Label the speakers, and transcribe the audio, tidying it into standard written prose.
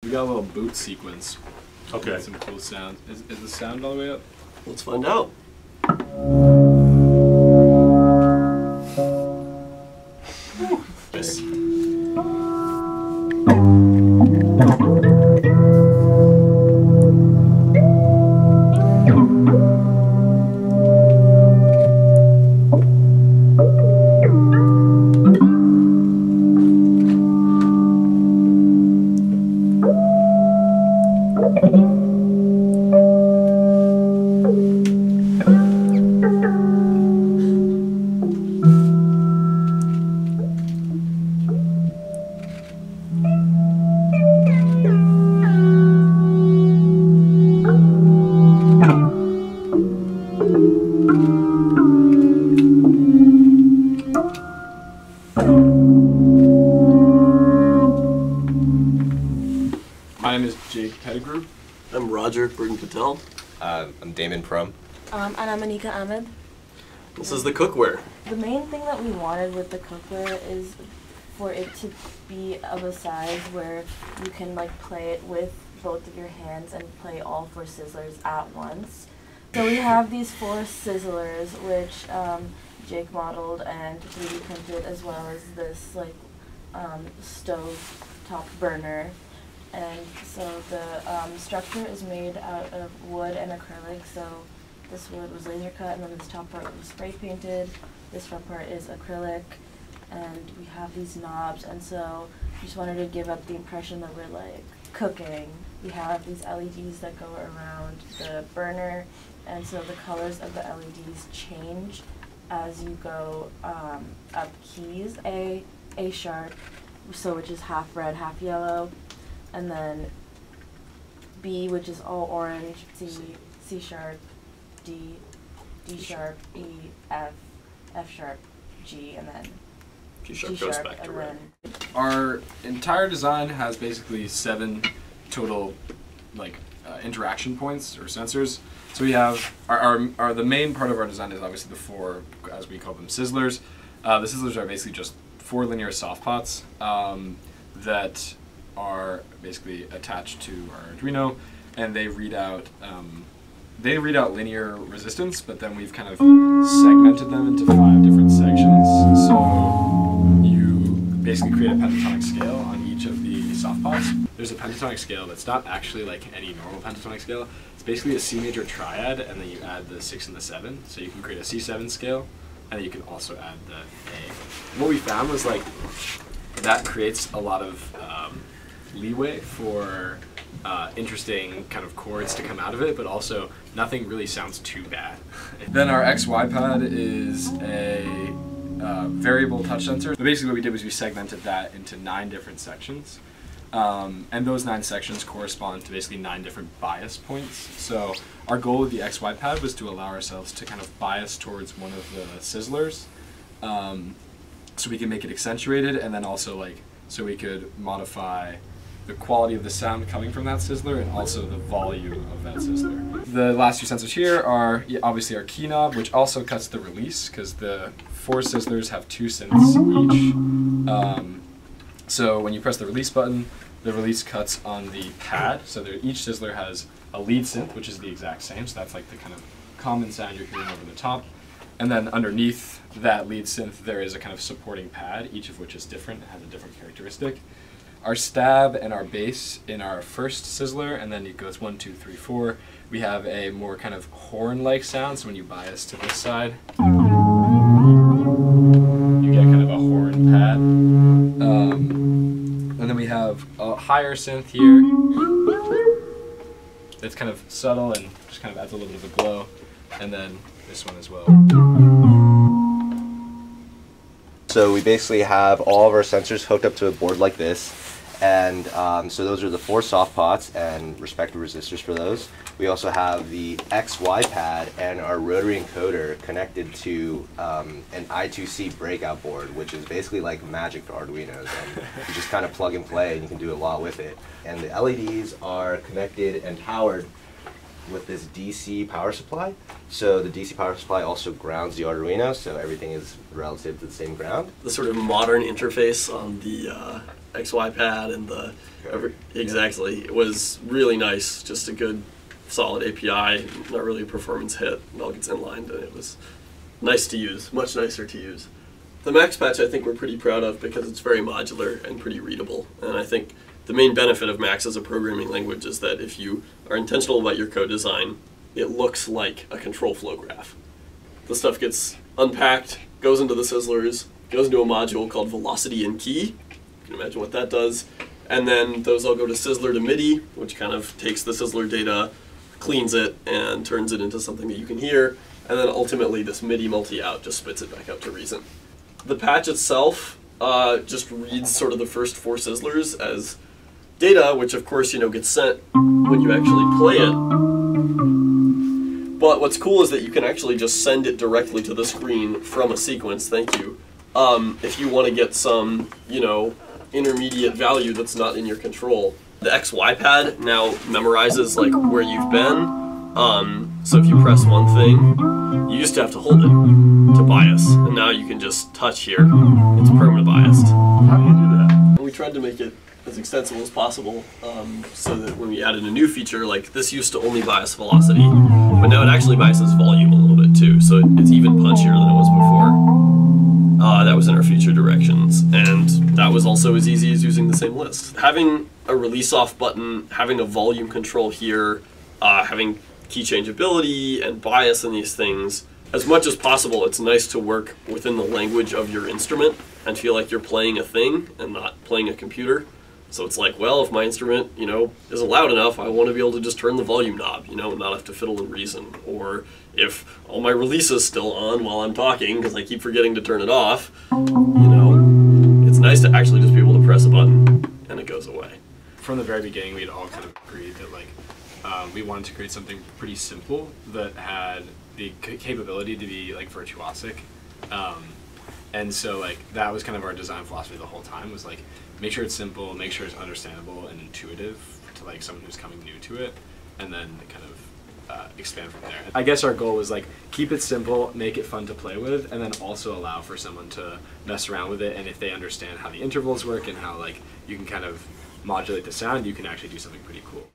Speaker 1: We got a little boot sequence.
Speaker 2: Okay.
Speaker 1: Some cool sound. Is the sound all the way up?
Speaker 2: Let's find out. Yes.
Speaker 1: My name is Jake Pettigrew.
Speaker 2: I'm Roger Patel.
Speaker 3: I'm Damon Prum.
Speaker 4: And I'm Anika Ahmed.
Speaker 2: This is the cookware.
Speaker 4: The main thing that we wanted with the cookware is for it to be of a size where you can like play it with both of your hands and play all 4 sizzlers at once. So we have these 4 sizzlers which Jake modeled and 3D printed, as well as this like stove top burner. And so the structure is made out of wood and acrylic. So this wood was laser cut, and then this top part was spray painted. This front part is acrylic, and we have these knobs. And so we just wanted to give up the impression that we're like cooking. We have these LEDs that go around the burner, and so the colors of the LEDs change as you go up keys. A sharp, so which is half red, half yellow. And then B, which is all orange, C sharp, D sharp, E, F sharp, G, and then
Speaker 2: G sharp goes back to red.
Speaker 1: Our entire design has basically 7 total interaction points or sensors. So we have the main part of our design is obviously the 4, as we call them, sizzlers. The sizzlers are basically just 4 linear soft pots that are basically attached to our Arduino, and they read out linear resistance, but then we've kind of segmented them into 5 different sections. So you basically create a pentatonic scale on each of the soft pots. There's a pentatonic scale that's not actually like any normal pentatonic scale. It's basically a C major triad, and then you add the 6 and the 7. So you can create a C7 scale, and then you can also add the A. What we found was like that creates a lot of leeway for interesting kind of chords to come out of it, but also nothing really sounds too bad. Then our XY pad is a variable touch sensor. So basically what we did was we segmented that into 9 different sections. And those 9 sections correspond to basically 9 different bias points. So our goal with the XY pad was to allow ourselves to kind of bias towards one of the sizzlers, so we can make it accentuated, and then also so we could modify the quality of the sound coming from that sizzler and also the volume of that sizzler. The last 2 sensors here are obviously our key knob, which also cuts the release because the 4 sizzlers have 2 synths each. So when you press the release button, the release cuts on the pad. So each sizzler has a lead synth, which is the exact same. So that's like the kind of common sound you're hearing over the top. And then underneath that lead synth, there is a kind of supporting pad, each of which is different and has a different characteristic. Our stab and our bass in our first sizzler, and then it goes 1, 2, 3, 4. We have a more kind of horn-like sound, so when you bias to this side, you get kind of a horn pad. And then we have a higher synth here. It's kind of subtle and just kind of adds a little bit of a glow. And then this one as well.
Speaker 3: So we basically have all of our sensors hooked up to a board like this, and so those are the 4 soft pots and respective resistors for those. We also have the XY pad and our rotary encoder connected to an I2C breakout board, which is basically like magic to Arduinos, and you just kind of plug and play and you can do a lot with it. And the LEDs are connected and powered with this DC power supply. So the DC power supply also grounds the Arduino, so everything is relative to the same ground.
Speaker 2: The sort of modern interface on the XY pad and the
Speaker 3: Code.
Speaker 2: exactly. It was really nice. Just a good, solid API. Not really a performance hit. It all gets inlined, and it was nice to use. Much nicer to use. The Max patch I think we're pretty proud of because it's very modular and pretty readable. And I think the main benefit of Max as a programming language is that if you are intentional about your code design, it looks like a control flow graph. The stuff gets unpacked, goes into the Sizzlers, goes into a module called velocity and key. You can imagine what that does. And then those all go to Sizzler to MIDI, which kind of takes the Sizzler data, cleans it, and turns it into something that you can hear. And then ultimately this MIDI multi-out just spits it back out to Reason. The patch itself just reads sort of the first 4 Sizzlers as data, which of course, gets sent when you actually play it. But what's cool is that you can actually just send it directly to the screen from a sequence, thank you, if you want to get some, intermediate value that's not in your control. The XY pad now memorizes like where you've been. So if you press one thing, you used to have to hold it to bias, and now you can just touch here. It's permanent biased.
Speaker 3: How do you do that?
Speaker 2: We tried to make it as extensible as possible, so that when we added a new feature, like this used to only bias velocity, but now it actually biases volume a little bit too, so it's even punchier than it was before. That was in our future directions, and that was also as easy as using the same list. Having a release off button, having a volume control here, having key changeability and bias in these things, as much as possible, it's nice to work within the language of your instrument and feel like you're playing a thing and not playing a computer. So it's like, well, if my instrument, isn't loud enough, I want to be able to just turn the volume knob, and not have to fiddle and reason. Or if all my release is still on while I'm talking because I keep forgetting to turn it off, it's nice to actually just be able to press a button and it goes away.
Speaker 1: From the very beginning, we'd all kind of agreed that we wanted to create something pretty simple that had the capability to be virtuosic. And so that was kind of our design philosophy the whole time, was make sure it's simple, make sure it's understandable and intuitive to someone who's coming new to it, and then kind of expand from there. I guess our goal was keep it simple, make it fun to play with, and then also allow for someone to mess around with it, and if they understand how the intervals work and how you can kind of modulate the sound, you can actually do something pretty cool.